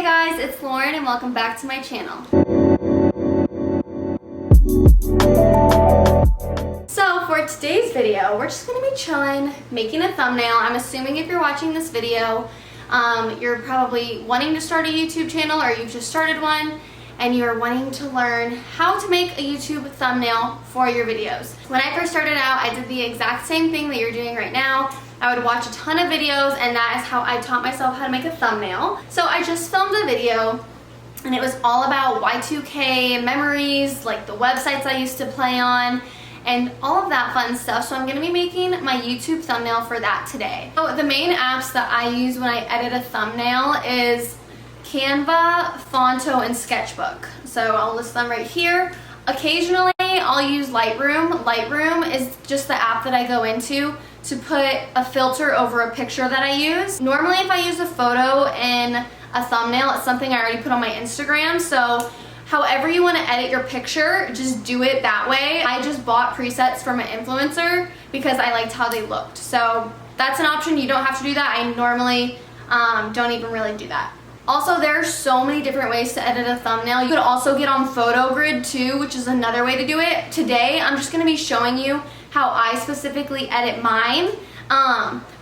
Hey guys, it's Lauren and welcome back to my channel. So for today's video, we're just gonna be chilling, making a thumbnail. I'm assuming if you're watching this video, you're probably wanting to start a YouTube channel or you've just started one and you're wanting to learn how to make a YouTube thumbnail for your videos. When I first started out, I did the exact same thing that you're doing right now. I would watch a ton of videos and that is how I taught myself how to make a thumbnail. So I just filmed a video and it was all about Y2K memories, like the websites I used to play on and all of that fun stuff. So I'm gonna be making my YouTube thumbnail for that today. So the main apps that I use when I edit a thumbnail is Canva, Phonto, and Sketchbook. So I'll list them right here. Occasionally I'll use Lightroom. Lightroom is just the app that I go into to put a filter over a picture that I use. Normally if I use a photo in a thumbnail, it's something I already put on my Instagram. So however you want to edit your picture, just do it that way. I just bought presets from an influencer because I liked how they looked. So that's an option. You don't have to do that. I normally don't even really do that. Also, there are so many different ways to edit a thumbnail. You could also get on Photo Grid too, which is another way to do it. Today, I'm just gonna be showing you how I specifically edit mine.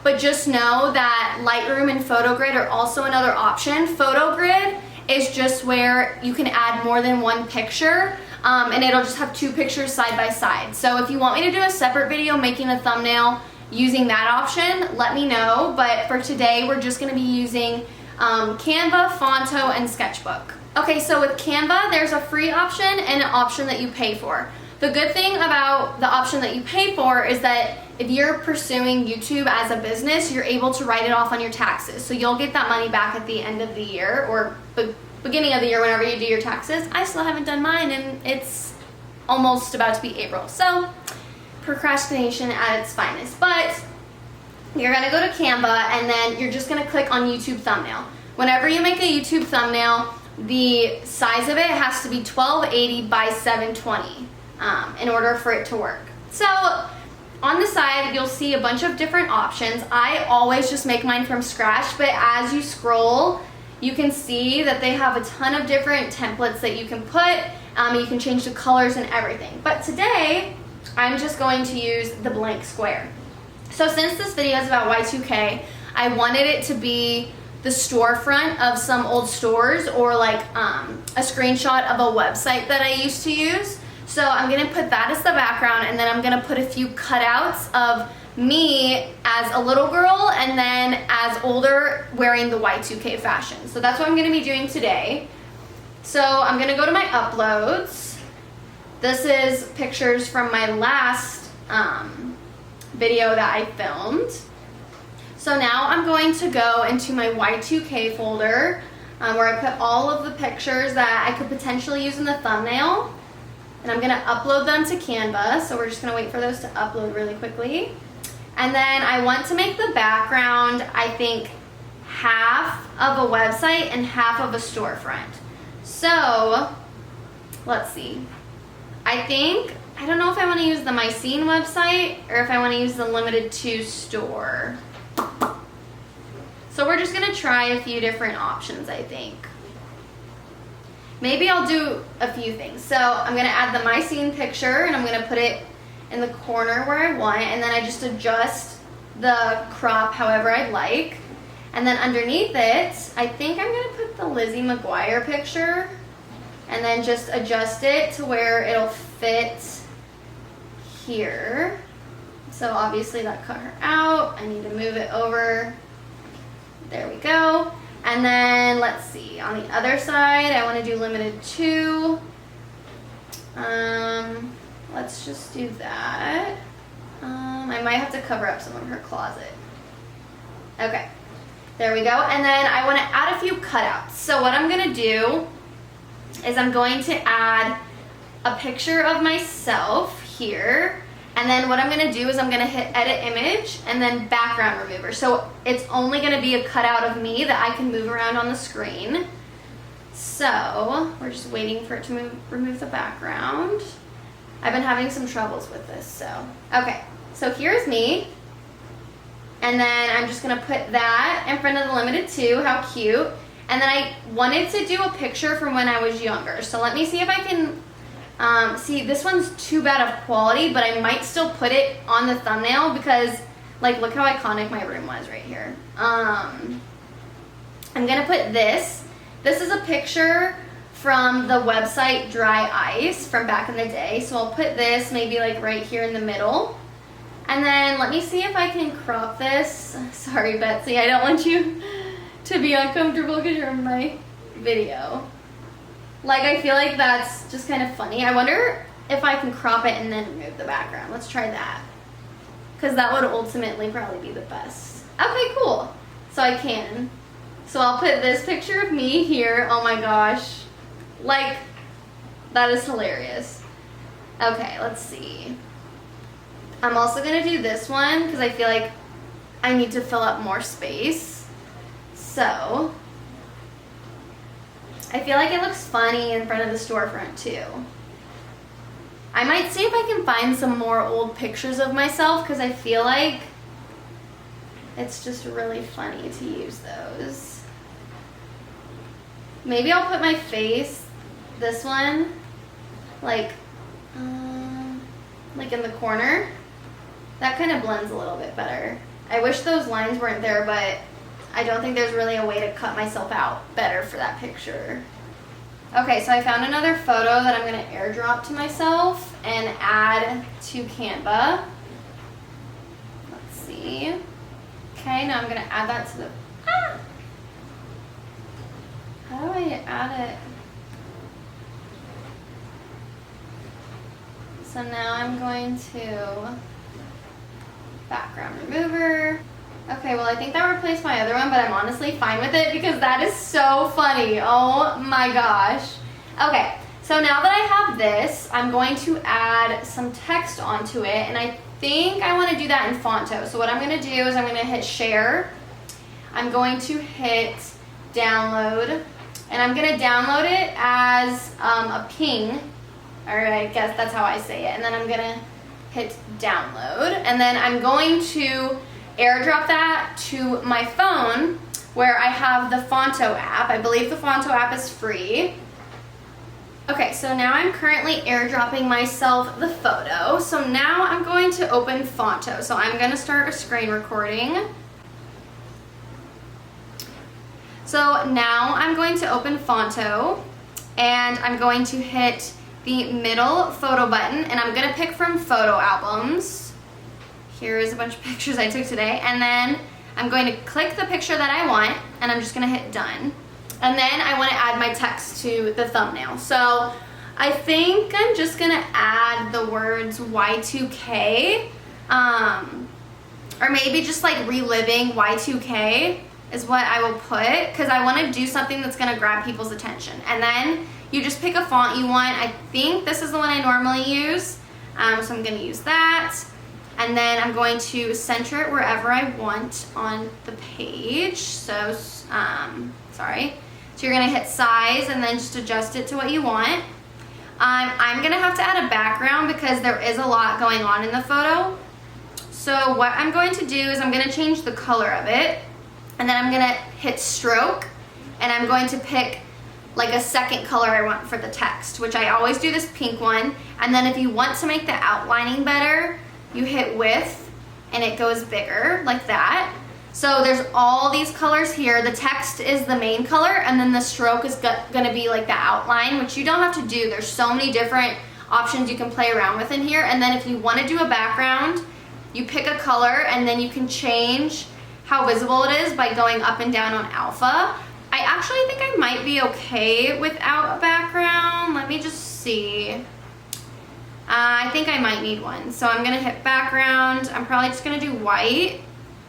But just know that Lightroom and Photo Grid are also another option. Photo Grid is just where you can add more than one picture, and it'll just have two pictures side by side. So if you want me to do a separate video making a thumbnail using that option, let me know. But for today, we're just gonna be using Canva, Phonto, and Sketchbook. Okay, so with Canva, there's a free option and an option that you pay for. The good thing about the option that you pay for is that if you're pursuing YouTube as a business, you're able to write it off on your taxes. So you'll get that money back at the end of the year or beginning of the year whenever you do your taxes. I still haven't done mine and it's almost about to be April. So procrastination at its finest. But you're gonna go to Canva and then you're just gonna click on YouTube thumbnail. Whenever you make a YouTube thumbnail, the size of it has to be 1280 by 720 in order for it to work. So on the side, you'll see a bunch of different options. I always just make mine from scratch, but as you scroll, you can see that they have a ton of different templates that you can put. You can change the colors and everything. But today, I'm just going to use the blank square. So since this video is about Y2K, I wanted it to be the storefront of some old stores or like a screenshot of a website that I used to use. So I'm gonna put that as the background and then I'm gonna put a few cutouts of me as a little girl and then as older wearing the Y2K fashion. So that's what I'm gonna be doing today. So I'm gonna go to my uploads. This is pictures from my last video that I filmed. So now I'm going to go into my Y2K folder where I put all of the pictures that I could potentially use in the thumbnail. And I'm gonna upload them to Canva. So we're just gonna wait for those to upload really quickly. And then I want to make the background, I think, half of a website and half of a storefront. So let's see. I don't know if I want to use the My Scene website or if I want to use the Limited To store. So we're just going to try a few different options, I think. Maybe I'll do a few things. So I'm going to add the My Scene picture and I'm going to put it in the corner where I want, and then I just adjust the crop however I'd like. And then underneath it, I think I'm going to put the Lizzie McGuire picture and then just adjust it to where it'll fit here. So obviously that cut her out. I need to move it over. There we go. And then let's see, on the other side, I want to do Limited To. Let's just do that. I might have to cover up some of her closet. Okay, there we go. And then I want to add a few cutouts. So what I'm going to do is I'm going to add a picture of myself here. And then what I'm going to do is I'm going to hit edit image and then background remover. So it's only going to be a cutout of me that I can move around on the screen. So we're just waiting for it to remove the background. I've been having some troubles with this, so. Okay, so here's me. And then I'm just gonna put that in front of the Limited To, how cute. And then I wanted to do a picture from when I was younger. So let me see if I can, see this one's too bad of quality, but I might still put it on the thumbnail because like look how iconic my room was right here. I'm gonna put this. This is a picture from the website Dry Ice from back in the day. So I'll put this maybe like right here in the middle. And then let me see if I can crop this. Sorry, Betsy, I don't want you to be uncomfortable because you're in my video. Like, I feel like that's just kind of funny. I wonder if I can crop it and then remove the background. Let's try that. Because that would ultimately probably be the best. Okay, cool. So I can. So I'll put this picture of me here. Oh my gosh. Like, that is hilarious. Okay, let's see. I'm also gonna do this one because I feel like I need to fill up more space. So, I feel like it looks funny in front of the storefront too. I might see if I can find some more old pictures of myself because I feel like it's just really funny to use those. Maybe I'll put my face, this one, like in the corner. That kind of blends a little bit better. I wish those lines weren't there, but I don't think there's really a way to cut myself out better for that picture. Okay, so I found another photo that I'm gonna airdrop to myself and add to Canva. Let's see. Okay, now I'm gonna add that to the, How do I add it? So now I'm going to background remover. Okay, well I think that replaced my other one, but I'm honestly fine with it because that is so funny. Oh my gosh. Okay, so now that I have this, I'm going to add some text onto it, and I think I want to do that in Phonto. So what I'm going to do is I'm going to hit share. I'm going to hit download, and I'm going to download it as a ping, or I guess that's how I say it, and then I'm going to hit download, and then I'm going to airdrop that to my phone where I have the Phonto app. I believe the Phonto app is free. Okay, so now I'm currently airdropping myself the photo. So now I'm going to open Phonto. So I'm going to start a screen recording. So now I'm going to open Phonto, and I'm going to hit the middle photo button, and I'm gonna pick from photo albums. Here is a bunch of pictures I took today, and then I'm going to click the picture that I want, and I'm just gonna hit done. And then I wanna add my text to the thumbnail. So I think I'm just gonna add the words Y2K, or maybe just like reliving Y2K is what I will put, because I wanna do something that's gonna grab people's attention. And then you just pick a font you want. I think this is the one I normally use, so I'm gonna use that. And then I'm going to center it wherever I want on the page. So, sorry. So you're gonna hit size and then just adjust it to what you want. I'm gonna have to add a background because there is a lot going on in the photo. So what I'm going to do is I'm gonna change the color of it, and then I'm gonna hit stroke, and I'm going to pick like a second color I want for the text, which I always do this pink one. And then if you want to make the outlining better, you hit width and it goes bigger like that. So there's all these colors here. The text is the main color, and then the stroke is gonna be like the outline, which you don't have to do. There's so many different options you can play around with in here. And then if you wanna do a background, you pick a color, and then you can change how visible it is by going up and down on alpha. I actually think I might be okay without a background. Let me just see. I think I might need one. So I'm gonna hit background. I'm probably just gonna do white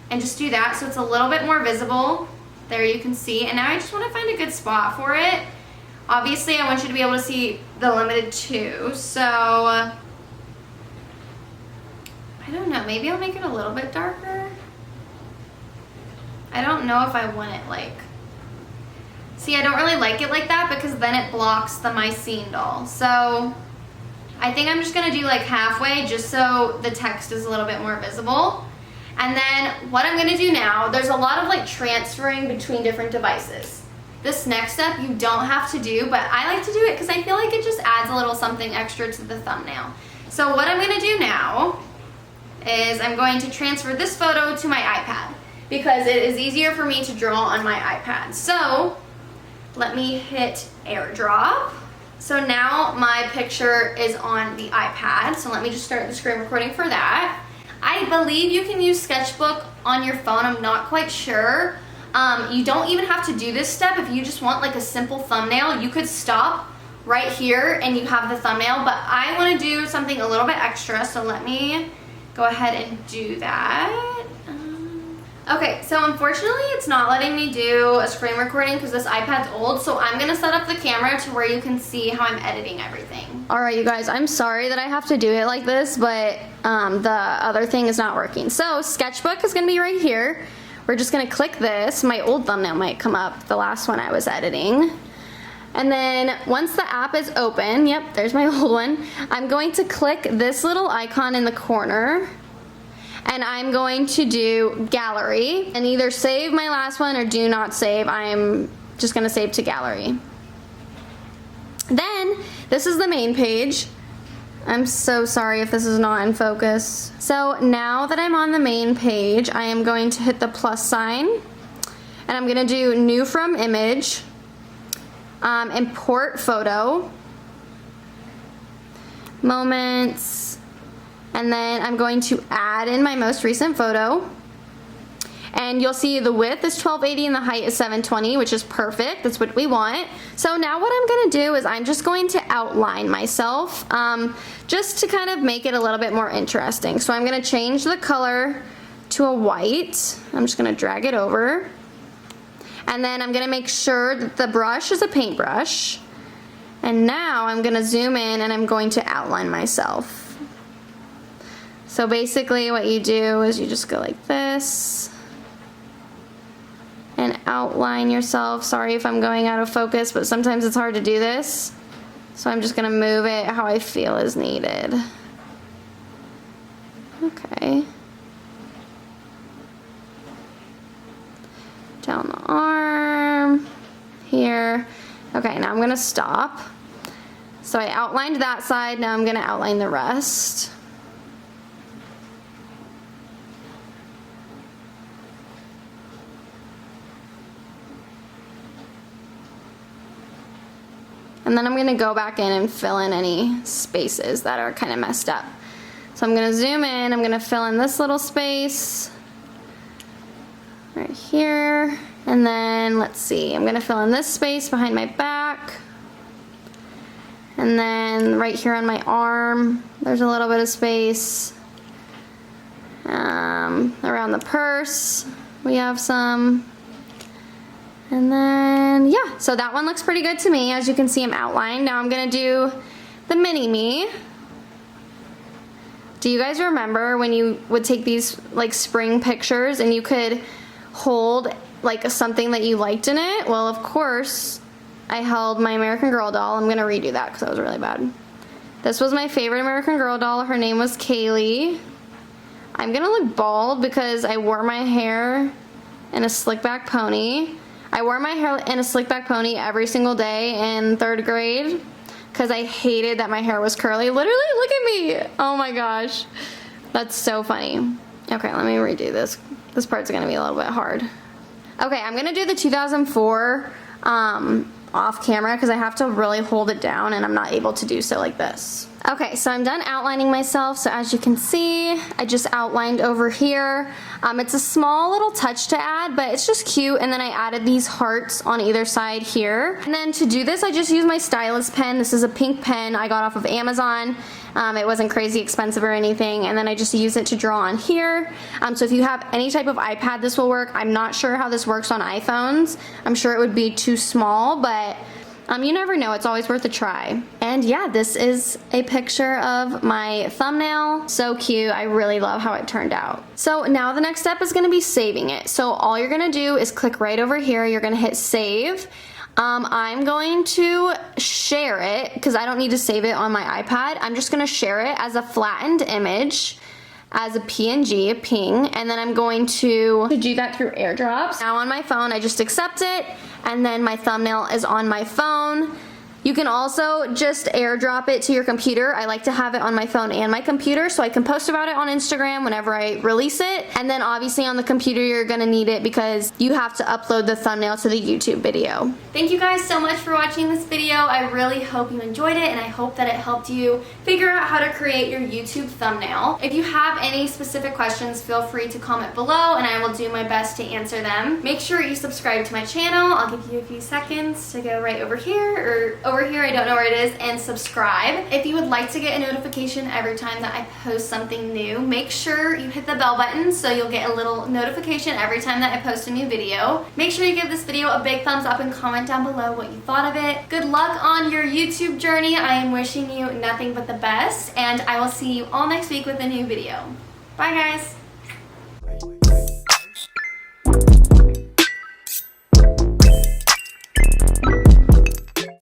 and just do that so it's a little bit more visible. There you can see. And now I just wanna find a good spot for it. Obviously I want you to be able to see the limited too. So, I don't know, maybe I'll make it a little bit darker. I don't know if I want it like, see, I don't really like it like that because then it blocks the My Scene doll. So I think I'm just gonna do like halfway just so the text is a little bit more visible. And then what I'm gonna do now, there's a lot of like transferring between different devices. This next step you don't have to do, but I like to do it because I feel like it just adds a little something extra to the thumbnail. So what I'm gonna do now is I'm going to transfer this photo to my iPad because it is easier for me to draw on my iPad. So let me hit AirDrop. So now my picture is on the iPad. So let me just start the screen recording for that. I believe you can use Sketchbook on your phone. I'm not quite sure. You don't even have to do this step. If you just want like a simple thumbnail, you could stop right here and you have the thumbnail, but I want to do something a little bit extra, so let me go ahead and do that. Okay, so unfortunately it's not letting me do a screen recording because this iPad's old, so I'm gonna set up the camera to where you can see how I'm editing everything. Alright you guys, I'm sorry that I have to do it like this, but the other thing is not working. So Sketchbook is gonna be right here. We're just gonna click this. My old thumbnail might come up, the last one I was editing. And then once the app is open, yep, there's my old one, I'm going to click this little icon in the corner and I'm going to do gallery and either save my last one or do not save. I'm just gonna save to gallery. Then this is the main page. I'm so sorry if this is not in focus. So now that I'm on the main page, I am going to hit the plus sign and I'm gonna do new from image. Import photo, moments, and then I'm going to add in my most recent photo. And you'll see the width is 1280 and the height is 720, which is perfect. That's what we want. So now what I'm gonna do is I'm just going to outline myself just to kind of make it a little bit more interesting. So I'm gonna change the color to a white. I'm just gonna drag it over. And then I'm gonna make sure that the brush is a paintbrush. And now I'm gonna zoom in and I'm going to outline myself. So basically what you do is you just go like this and outline yourself. Sorry if I'm going out of focus, but sometimes it's hard to do this. So I'm just gonna move it how I feel is needed. Okay. Down the arm, here. Okay, now I'm gonna stop. So I outlined that side, now I'm gonna outline the rest. And then I'm gonna go back in and fill in any spaces that are kind of messed up. So I'm gonna zoom in, I'm gonna fill in this little space right here, and then let's see, I'm gonna fill in this space behind my back, and then right here on my arm there's a little bit of space. Around the purse we have some, and then yeah, so that one looks pretty good to me. As you can see, I'm outlined. Now I'm gonna do the mini me. Do you guys remember when you would take these like spring pictures and you could hold like something that you liked in it? Well, of course I held my American Girl doll. I'm gonna redo that because that was really bad. This was my favorite American Girl doll. Her name was Kaylee. I'm gonna look bald because I wore my hair in a slick back pony. I wore my hair in a slick back pony every single day in 3rd grade because I hated that my hair was curly. Literally, look at me. Oh my gosh. That's so funny. Okay, let me redo this. This part's gonna be a little bit hard. Okay, I'm gonna do the 2004 off camera because I have to really hold it down and I'm not able to do so like this. Okay, so I'm done outlining myself. So as you can see, I just outlined over here. It's a small little touch to add, but it's just cute. And then I added these hearts on either side here. And then to do this, I just used my stylus pen. This is a pink pen I got off of Amazon. It wasn't crazy expensive or anything. And then I just use it to draw on here. So if you have any type of iPad, this will work. I'm not sure how this works on iPhones. I'm sure it would be too small, but you never know, it's always worth a try. And yeah, this is a picture of my thumbnail. So cute, I really love how it turned out. So now the next step is gonna be saving it. So all you're gonna do is click right over here, you're gonna hit save. I'm going to share it because I don't need to save it on my iPad. I'm just gonna share it as a flattened image. as a PNG, a ping, and then I'm going to do that through airdrops. Now on my phone, I just accept it, and then my thumbnail is on my phone. You can also just airdrop it to your computer. I like to have it on my phone and my computer so I can post about it on Instagram whenever I release it. And then obviously on the computer you're gonna need it because you have to upload the thumbnail to the YouTube video. Thank you guys so much for watching this video. I really hope you enjoyed it and I hope that it helped you figure out how to create your YouTube thumbnail. If you have any specific questions, feel free to comment below and I will do my best to answer them. Make sure you subscribe to my channel. I'll give you a few seconds to go right over here or over here, I don't know where it is, and subscribe. If you would like to get a notification every time that I post something new, make sure you hit the bell button so you'll get a little notification every time that I post a new video. Make sure you give this video a big thumbs up and comment down below what you thought of it. Good luck on your YouTube journey. I am wishing you nothing but the best, and I will see you all next week with a new video. Bye guys!